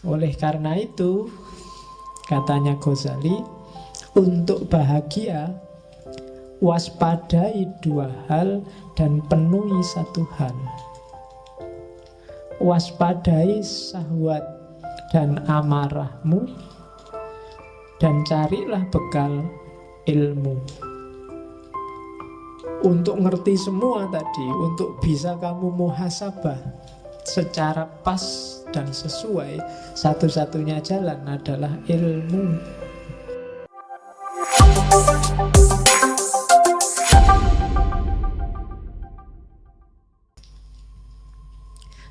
Oleh karena itu, katanya Ghazali, untuk bahagia, waspadai dua hal dan penuhi satu hal. Waspadai syahwat dan amarahmu, dan carilah bekal ilmu. Untuk ngerti semua tadi, untuk bisa kamu muhasabah secara pas dan sesuai, satu-satunya jalan adalah ilmu.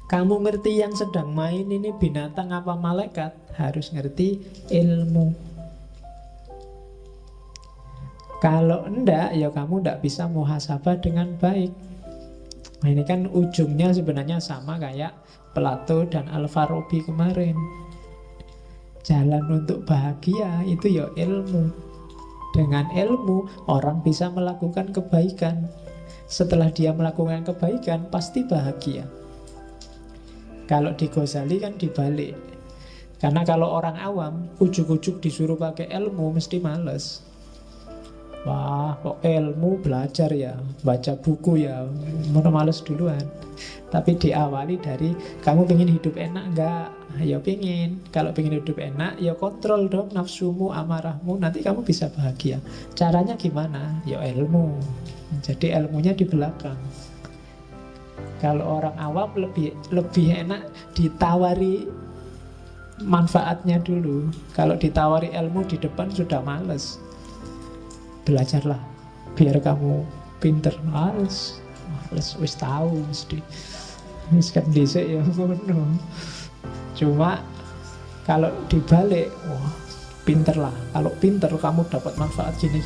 Kamu ngerti yang sedang main ini binatang apa malaikat, harus ngerti ilmu. Kalau enggak, ya kamu enggak bisa muhasabah dengan baik. Nah, ini kan ujungnya sebenarnya sama kayak Plato dan Al-Farabi kemarin. Jalan untuk bahagia itu ya ilmu. Dengan ilmu orang bisa melakukan kebaikan. Setelah dia melakukan kebaikan pasti bahagia. Kalau di Ghazali kan dibalik. Karena kalau orang awam ujuk-ujuk disuruh pakai ilmu mesti males. Wah, kok ilmu belajar ya, baca buku ya, mau males duluan. Tapi diawali dari, kamu pengen hidup enak enggak? Ya pengen. Kalau pengen hidup enak, ya kontrol dong nafsumu, amarahmu, nanti kamu bisa bahagia. Caranya gimana? Ya ilmu. Jadi ilmunya di belakang. Kalau orang awam lebih enak ditawari manfaatnya dulu. Kalau ditawari ilmu di depan sudah males. Belajarlah biar kamu pinter. Males wis tahu mesti. Wis kan dhisik ya ngono. Cuma kalau dibalik, wah, pinterlah. Kalau pinter kamu dapat manfaat gini.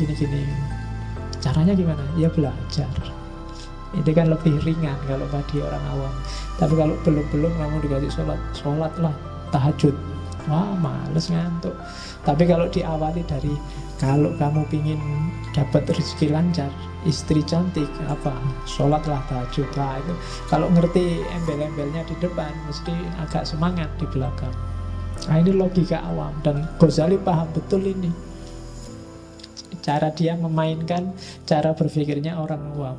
Caranya gimana? Ya belajar. Itu kan lebih ringan kalau bagi orang awam. Tapi kalau belum kamu dikasih sholatlah, tahajud, wah males ngantuk. Tapi kalau diawali dari, kalau kamu pingin dapat rezeki lancar, istri cantik, apa, sholatlah, tahajud lah. Itu kalau ngerti embel-embelnya di depan mesti agak semangat di belakang. Nah, ini logika awam. Dan Ghazali paham betul ini. Cara dia memainkan cara berpikirnya orang awam.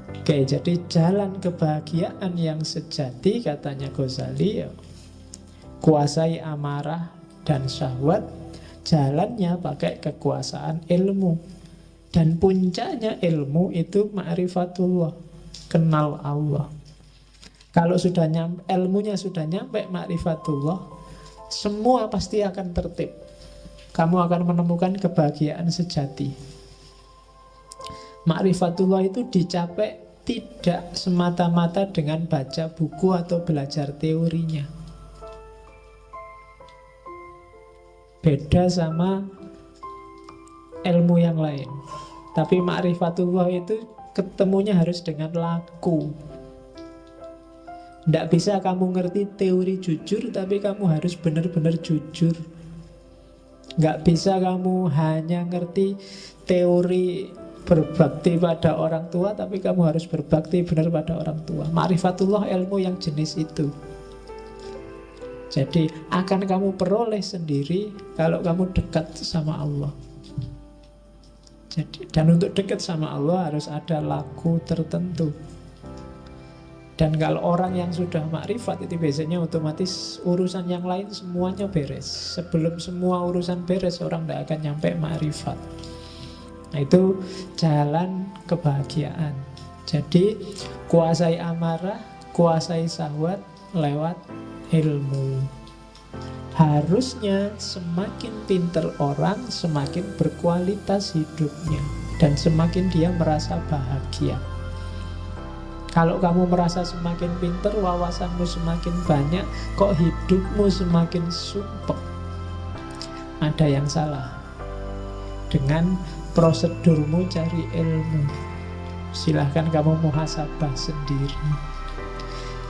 Oke, jadi jalan kebahagiaan yang sejati katanya Ghazali, ya, kuasai amarah dan syahwat, jalannya pakai kekuasaan ilmu. Dan puncaknya ilmu itu ma'rifatullah, kenal Allah. Kalau sudah ilmunya sudah nyampe ma'rifatullah, semua pasti akan tertib. Kamu akan menemukan kebahagiaan sejati. Ma'rifatullah itu dicapai tidak semata-mata dengan baca buku atau belajar teorinya. Beda sama ilmu yang lain. Tapi ma'rifatullah itu ketemunya harus dengan laku. Tidak bisa kamu ngerti teori jujur, tapi kamu harus benar-benar jujur. Nggak bisa kamu hanya ngerti teori berbakti pada orang tua, tapi kamu harus berbakti benar pada orang tua. Ma'rifatullah ilmu yang jenis itu. Jadi akan kamu peroleh sendiri kalau kamu dekat sama Allah. Jadi, dan untuk dekat sama Allah harus ada laku tertentu. Dan kalau orang yang sudah makrifat itu biasanya otomatis urusan yang lain semuanya beres. Sebelum semua urusan beres, orang tidak akan nyampe makrifat. Nah, itu jalan kebahagiaan. Jadi kuasai amarah, kuasai syahwat lewat ilmu. Harusnya semakin pinter orang, semakin berkualitas hidupnya, dan semakin dia merasa bahagia. Kalau kamu merasa semakin pinter, wawasanmu semakin banyak, kok hidupmu semakin sumpek, ada yang salah dengan prosedurmu cari ilmu. Silahkan kamu muhasabah sendiri.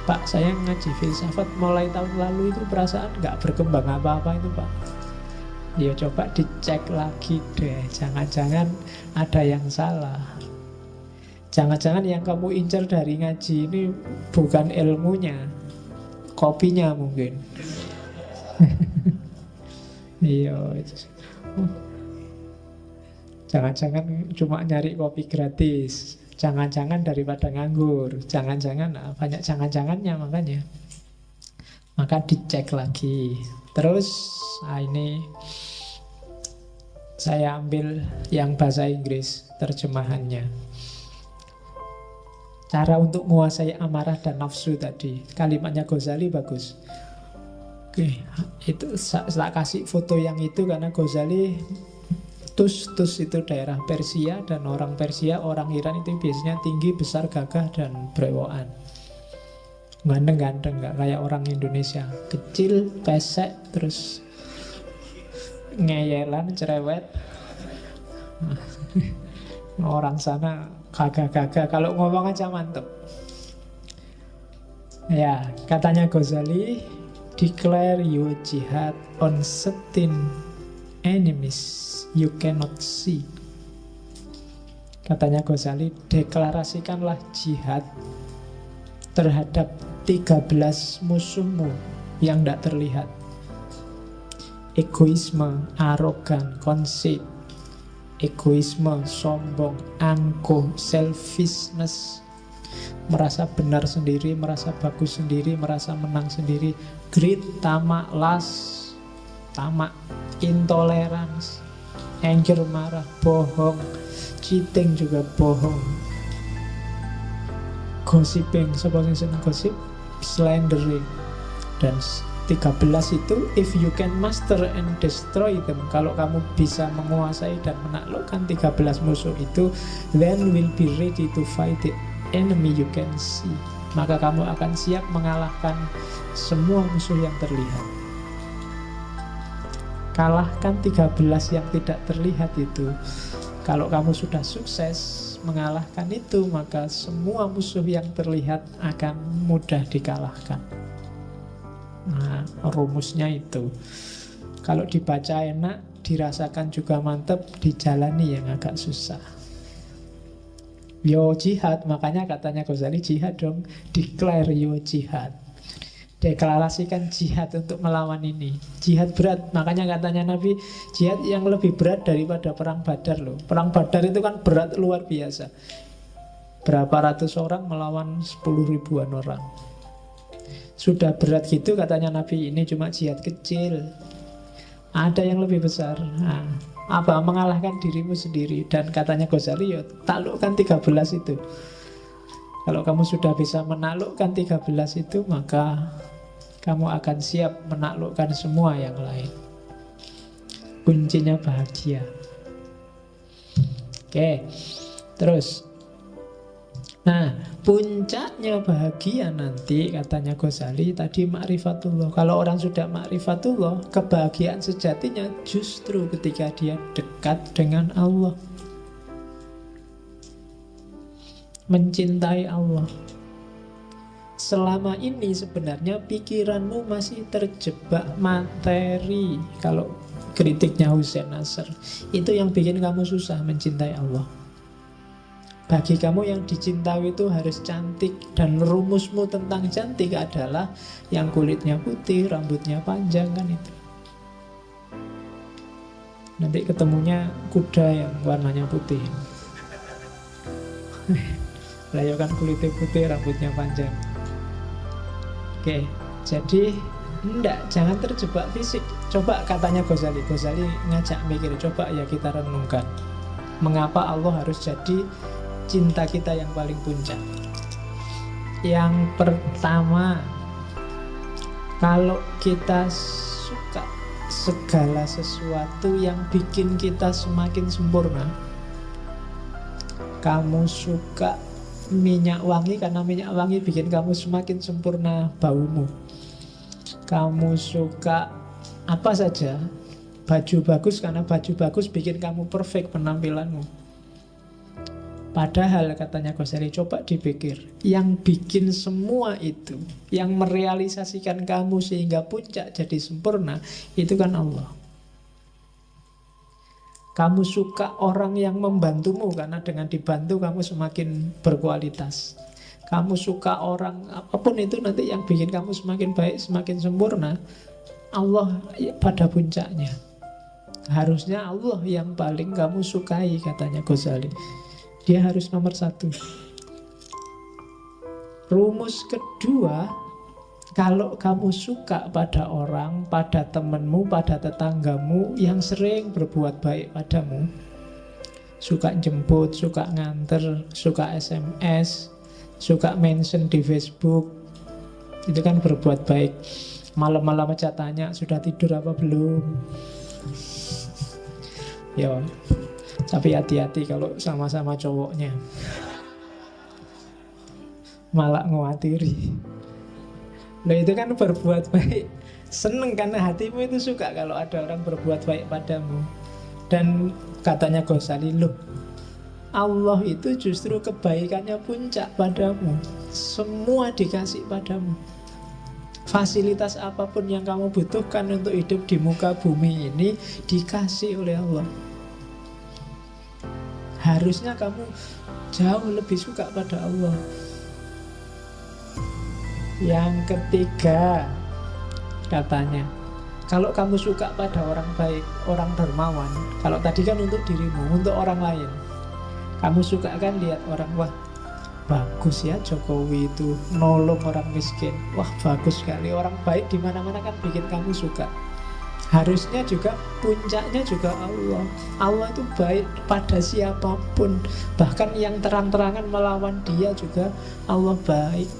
Pak, saya ngaji filsafat mulai tahun lalu itu perasaan gak berkembang apa-apa itu, Pak. Ya coba dicek lagi deh. Jangan-jangan ada yang salah. Jangan-jangan yang kamu incar dari ngaji ini bukan ilmunya, kopinya mungkin. Iya itu. Oh, jangan-jangan cuma nyari kopi gratis. Jangan-jangan daripada nganggur. Jangan-jangan banyak jangan-jangannya makanya. Maka dicek lagi. Terus ini saya ambil yang bahasa Inggris terjemahannya. Cara untuk menguasai amarah dan nafsu tadi. Kalimatnya Ghazali bagus. Oke, itu saya kasih foto yang itu karena Ghazali Tus itu daerah Persia, dan orang Persia, orang Iran itu biasanya tinggi, besar, gagah, dan brewokan. Ganteng-ganteng, nggak kayak orang Indonesia. Kecil, pesek, terus ngeyelan, cerewet. Orang sana gagah-gagah, kalau ngomong aja mantep. Ya, katanya Ghazali, declare your jihad on certain enemies you cannot see. Katanya Ghazali, deklarasikanlah jihad terhadap 13 musuhmu yang tidak terlihat. Egoisme, arogan, conceit. Egoisme, sombong, angkuh, selfishness, merasa benar sendiri, merasa bagus sendiri, merasa menang sendiri. Greed, tamak, lust, tamak, intolerance, anger, marah, bohong, cheating juga bohong, gossiping, siapa yang senang gosip, slandering. Dan 13 itu, if you can master and destroy them, kalau kamu bisa menguasai dan menaklukkan 13 musuh itu, then will be ready to fight the enemy you can see. Maka kamu akan siap mengalahkan semua musuh yang terlihat. Kalahkan 13 yang tidak terlihat itu. Kalau kamu sudah sukses mengalahkan itu, maka semua musuh yang terlihat akan mudah dikalahkan. Nah, rumusnya itu. Kalau dibaca enak, dirasakan juga mantap, dijalani yang agak susah. Yo jihad, makanya katanya Ghazali, jihad dong, declare yo jihad. Deklarasikan jihad untuk melawan ini. Jihad berat, makanya katanya Nabi, jihad yang lebih berat daripada perang Badar loh. Perang Badar itu kan berat luar biasa. Berapa ratus orang melawan 10 ribuan orang. Sudah berat gitu katanya Nabi, ini cuma jihad kecil. Ada yang lebih besar. Nah, apa? Mengalahkan dirimu sendiri. Dan katanya Ghazali, ya taklukkan 13 itu. Kalau kamu sudah bisa menaklukkan 13 itu, maka kamu akan siap menaklukkan semua yang lain. Kuncinya bahagia. Oke, terus. Nah, puncaknya bahagia nanti, katanya Ghazali tadi, ma'rifatullah. Kalau orang sudah ma'rifatullah, kebahagiaan sejatinya justru ketika dia dekat dengan Allah, mencintai Allah. Selama ini sebenarnya pikiranmu masih terjebak materi. Kalau kritiknya Hussein Nasr, itu yang bikin kamu susah mencintai Allah. Bagi kamu yang dicintai itu harus cantik, dan rumusmu tentang cantik adalah yang kulitnya putih, rambutnya panjang, kan itu. Nanti ketemunya kuda yang warnanya putih. Lah ya kan kulitnya putih, rambutnya panjang. Oke, jadi jangan terjebak fisik. Coba katanya Ghazali ngajak mikir, coba ya kita renungkan. Mengapa Allah harus jadi cinta kita yang paling puncak? Yang pertama, kalau kita suka segala sesuatu yang bikin kita semakin sempurna. Kamu suka minyak wangi karena minyak wangi bikin kamu semakin sempurna baumu. Kamu suka apa saja, baju bagus karena baju bagus bikin kamu perfect penampilanmu. Padahal katanya Ghazali, coba dipikir, yang bikin semua itu, yang merealisasikan kamu sehingga puncak jadi sempurna, itu kan Allah. Kamu suka orang yang membantumu karena dengan dibantu kamu semakin berkualitas. Kamu suka orang, apapun itu nanti yang bikin kamu semakin baik, semakin sempurna, Allah pada puncaknya. Harusnya Allah yang paling kamu sukai, katanya Ghazali. Dia harus nomor satu. Rumus kedua, kalau kamu suka pada orang, pada temanmu, pada tetanggamu yang sering berbuat baik padamu, suka jemput, suka nganter, suka SMS, suka mention di Facebook, itu kan berbuat baik. Malam-malam aja tanya, sudah tidur apa belum? Ya, tapi hati-hati kalau sama-sama cowoknya, malah ngewatiri. Loh, itu kan berbuat baik. Seneng karena hatimu itu suka kalau ada orang berbuat baik padamu. Dan katanya Ghazali, loh, Allah itu justru kebaikannya puncak padamu. Semua dikasih padamu. Fasilitas apapun yang kamu butuhkan untuk hidup di muka bumi ini dikasih oleh Allah. Harusnya kamu jauh lebih suka pada Allah. Yang ketiga, katanya, kalau kamu suka pada orang baik, orang dermawan, kalau tadi kan untuk dirimu, untuk orang lain, kamu suka kan lihat orang, wah bagus ya Jokowi itu nolong orang miskin, wah bagus sekali, orang baik di mana-mana kan bikin kamu suka. Harusnya juga puncaknya juga Allah. Allah itu baik pada siapapun, bahkan yang terang-terangan melawan dia juga Allah baik.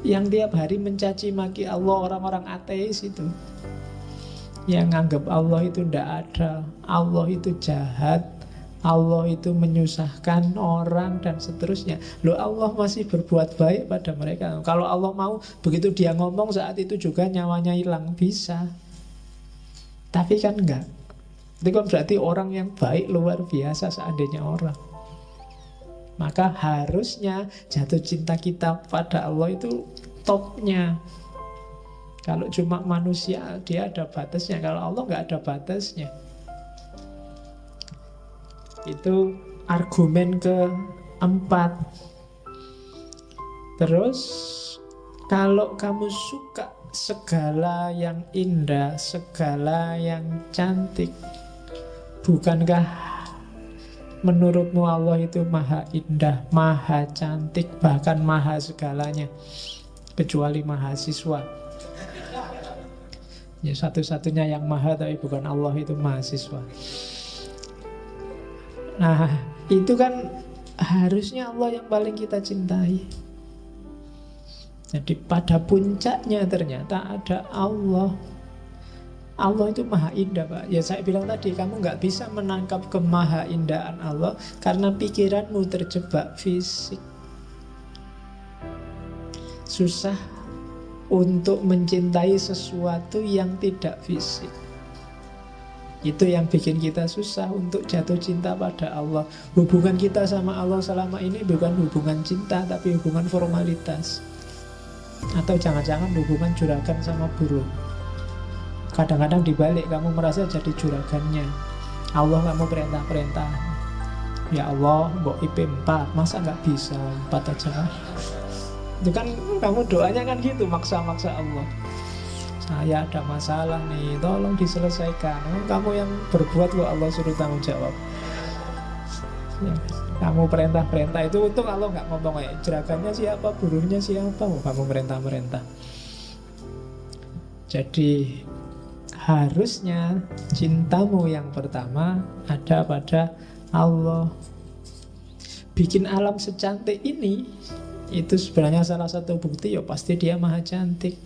Yang tiap hari mencaci maki Allah, orang-orang ateis itu, yang anggap Allah itu tidak ada, Allah itu jahat, Allah itu menyusahkan orang dan seterusnya. Loh, Allah masih berbuat baik pada mereka. Kalau Allah mau, begitu dia ngomong saat itu juga nyawanya hilang, bisa. Tapi kan enggak. Itu kan berarti orang yang baik luar biasa seandainya orang. Maka harusnya jatuh cinta kita pada Allah itu topnya. Kalau cuma manusia, dia ada batasnya. Kalau Allah nggak ada batasnya. Itu argumen keempat. Terus, kalau kamu suka segala yang indah, segala yang cantik, bukankah menurutmu Allah itu maha indah, maha cantik, bahkan maha segalanya, kecuali mahasiswa. Ya, satu-satunya yang maha tapi bukan Allah itu mahasiswa. Nah, itu kan harusnya Allah yang paling kita cintai. Jadi pada puncaknya ternyata ada Allah. Allah itu maha indah, Pak. Ya saya bilang tadi, kamu nggak bisa menangkap kemaha indahan Allah karena pikiranmu terjebak fisik. Susah untuk mencintai sesuatu yang tidak fisik. Itu yang bikin kita susah untuk jatuh cinta pada Allah. Hubungan kita sama Allah selama ini bukan hubungan cinta, tapi hubungan formalitas. Atau jangan-jangan hubungan juragan sama buruh. Kadang-kadang dibalik, kamu merasa jadi juragannya Allah, kamu perintah-perintah. Ya Allah, mbok IP 4, masa nggak bisa 4 aja? Itu kan kamu doanya kan gitu, maksa-maksa Allah. Saya ada masalah nih, tolong diselesaikan. Kamu yang berbuat kok Allah suruh tanggung jawab. Ya, kamu perintah-perintah itu, untung Allah nggak ngomong ya juragannya siapa, buruhnya siapa. Kamu perintah-perintah. Jadi harusnya cintamu yang pertama ada pada Allah. Bikin alam secantik ini, itu sebenarnya salah satu bukti, ya pasti dia maha cantik.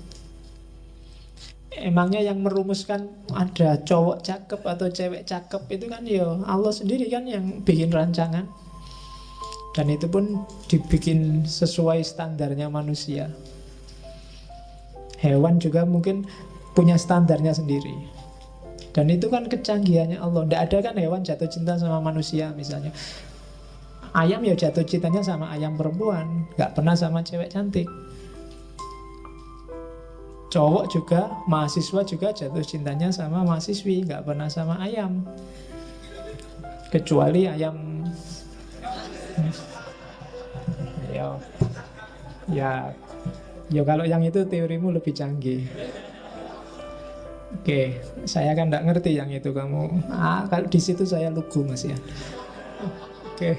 Emangnya yang merumuskan ada cowok cakep atau cewek cakep itu kan ya Allah sendiri kan yang bikin rancangan. Dan itu pun dibikin sesuai standarnya manusia. Hewan juga mungkin punya standarnya sendiri. Dan itu kan kecanggihannya Allah. Tidak ada kan hewan jatuh cinta sama manusia misalnya. Ayam ya jatuh cintanya sama ayam perempuan, gak pernah sama cewek cantik. Cowok juga, mahasiswa juga jatuh cintanya sama mahasiswi, gak pernah sama ayam. Kecuali ayam Ya kalau yang itu teorimu lebih canggih. Oke, saya kan nggak ngerti yang itu kamu. Kalau di situ saya lugu Mas ya. Oke.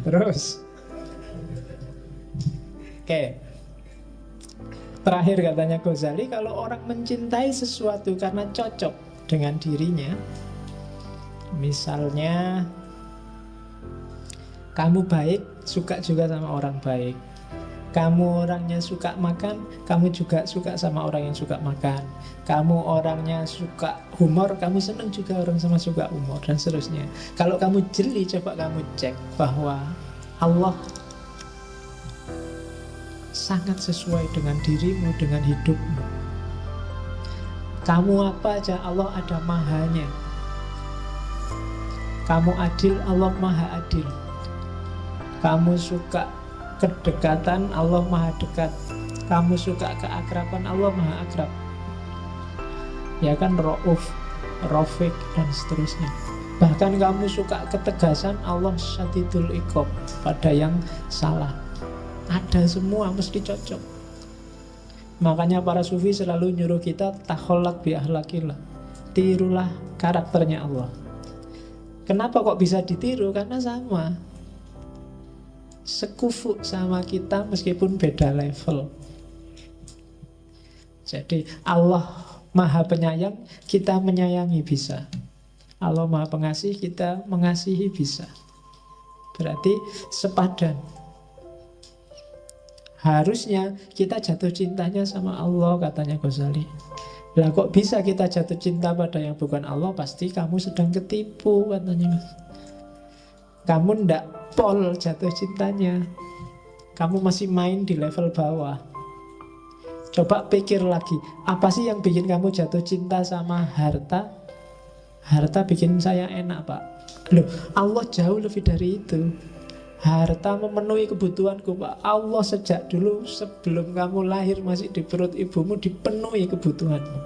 Terus. Oke. Terakhir katanya Ghazali, kalau orang mencintai sesuatu karena cocok dengan dirinya, misalnya kamu baik, suka juga sama orang baik. Kamu orangnya suka makan, kamu juga suka sama orang yang suka makan. Kamu orangnya suka humor, kamu senang juga orang sama suka humor, dan seterusnya. Kalau kamu jeli, coba kamu cek bahwa Allah sangat sesuai dengan dirimu, dengan hidupmu. Kamu apa aja, Allah ada mahanya. Kamu adil, Allah maha adil. Kamu suka kedekatan, Allah maha dekat. Kamu suka keakraban, Allah maha akrab. Ya kan, Rauf, Rafiq, dan seterusnya. Bahkan kamu suka ketegasan, Allah syadidul iqab pada yang salah. Ada semua, mesti cocok. Makanya para sufi selalu nyuruh kita takholak bi ahlakillah, tirulah karakternya Allah. Kenapa kok bisa ditiru? Karena sama, sekufu sama kita meskipun beda level. Jadi Allah maha penyayang, kita menyayangi bisa. Allah maha pengasih, kita mengasihi bisa. Berarti sepadan. Harusnya kita jatuh cintanya sama Allah, katanya Ghazali. Lah kok bisa kita jatuh cinta pada yang bukan Allah? Pasti kamu sedang ketipu, katanya. Kamu ndak pol jatuh cintanya. Kamu masih main di level bawah. Coba pikir lagi, apa sih yang bikin kamu jatuh cinta sama harta? Harta bikin saya enak, Pak. Loh, Allah jauh lebih dari itu. Harta memenuhi kebutuhanku, Pak. Allah sejak dulu sebelum kamu lahir masih di perut ibumu dipenuhi kebutuhanmu.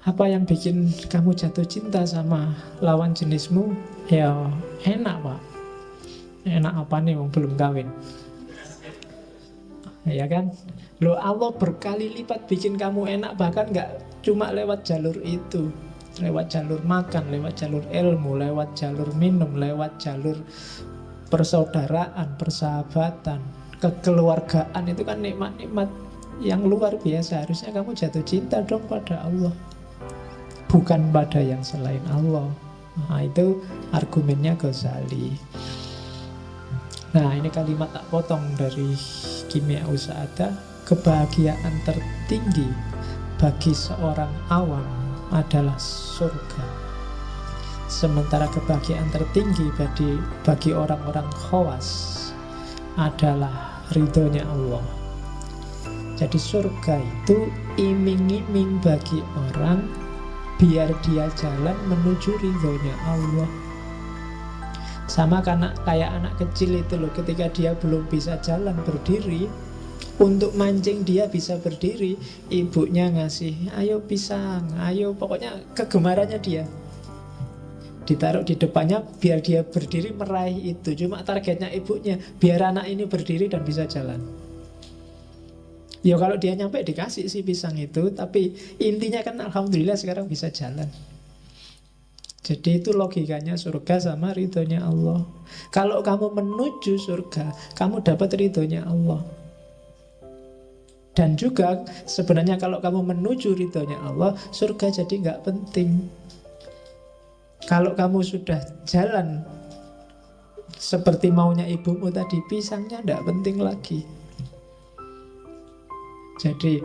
Apa yang bikin kamu jatuh cinta sama lawan jenismu? Ya enak, Pak. Enak apa nih, belum kawin? Ya kan? Loh, Allah berkali lipat bikin kamu enak, bahkan gak cuma lewat jalur itu. Lewat jalur makan, lewat jalur ilmu, lewat jalur minum, lewat jalur persaudaraan, persahabatan, kekeluargaan. Itu kan nikmat-nikmat yang luar biasa. Harusnya kamu jatuh cinta dong pada Allah, bukan pada yang selain Allah. Nah, itu argumennya Ghazali. Nah, ini kalimat tak potong dari Kimia Usa'adah. Kebahagiaan tertinggi bagi seorang awam adalah surga, sementara kebahagiaan tertinggi bagi orang-orang khawas adalah ridhonya Allah. Jadi surga itu iming-iming bagi orang biar dia jalan menuju ridhonya Allah. Sama karena kayak anak kecil itu loh, ketika dia belum bisa jalan berdiri, untuk mancing dia bisa berdiri, ibunya ngasih, ayo pisang, ayo, pokoknya kegemarannya dia ditaruh di depannya biar dia berdiri meraih itu. Cuma targetnya ibunya biar anak ini berdiri dan bisa jalan. Ya kalau dia nyampe dikasih sih pisang itu, tapi intinya kan alhamdulillah sekarang bisa jalan. Jadi itu logikanya surga sama ridhonya Allah. Kalau kamu menuju surga, kamu dapat ridhonya Allah. Dan juga sebenarnya kalau kamu menuju ridhonya Allah, surga jadi nggak penting. Kalau kamu sudah jalan seperti maunya ibumu tadi, pisangnya nggak penting lagi. Jadi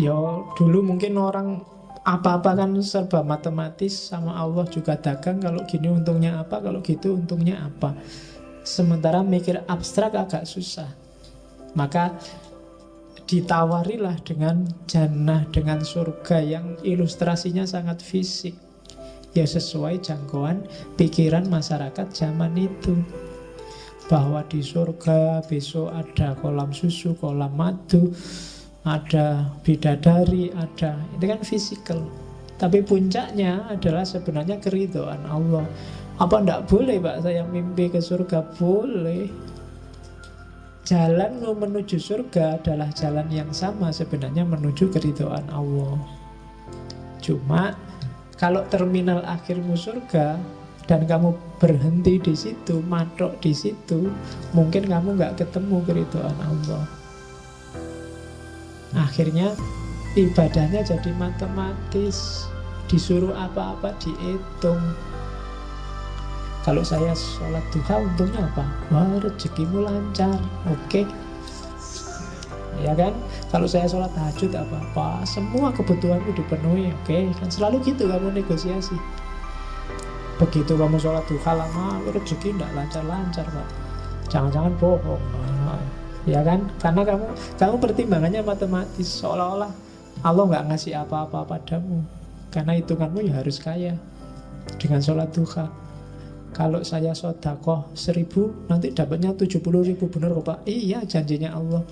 ya dulu mungkin orang apa-apa kan serba matematis, sama Allah juga dagang. Kalau gini untungnya apa, kalau gitu untungnya apa. Sementara mikir abstrak agak susah. Maka ditawarilah dengan jannah, dengan surga yang ilustrasinya sangat fisik. Ya sesuai jangkauan pikiran masyarakat zaman itu, bahwa di surga besok ada kolam susu, kolam madu, ada bidadari, ada, itu kan fisikal. Tapi puncaknya adalah sebenarnya keridhaan Allah. Apa enggak boleh Pak saya mimpi ke surga? Boleh. jalanmu menuju surga adalah jalan yang sama sebenarnya menuju keridhaan Allah. Cuma kalau terminal akhirmu surga dan kamu berhenti di situ, matok di situ, mungkin kamu nggak ketemu keridhaan Allah. Akhirnya ibadahnya jadi matematis, disuruh apa-apa dihitung. Kalau saya sholat duha untungnya apa? Wah, rezekimu lancar, oke. Ya kan? Kalau saya sholat tahajud apa? Semua kebutuhanmu dipenuhi, oke. Kan selalu gitu kamu negosiasi. Begitu kamu sholat duha lama, rezeki tidak lancar-lancar, Pak. Jangan-jangan bohong. Ya kan? Karena kamu pertimbangannya matematis, seolah-olah Allah nggak ngasih apa-apa padamu. Karena hitunganmu ya harus kaya dengan sholat duha. Kalau saya sedekah 1.000, nanti dapatnya 70.000, benar kok Pak? Iya, janjinya Allah.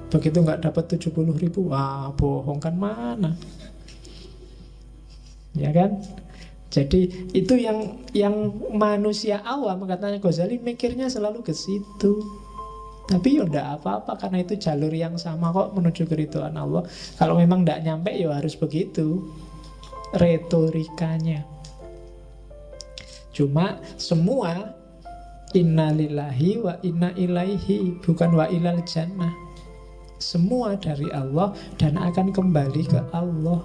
Begitu nggak dapat 70.000, wah bohong kan mana? Ya kan? Jadi itu yang manusia awam, katanya Ghazali, mikirnya selalu ke situ. Tapi ya enggak apa-apa, karena itu jalur yang sama kok menuju keridhaan Allah. Kalau memang enggak nyampe ya harus begitu retorikanya. Cuma semua inna lillahi wa inna ilaihi, bukan wa ilal jannah. Semua dari Allah dan akan kembali ke Allah.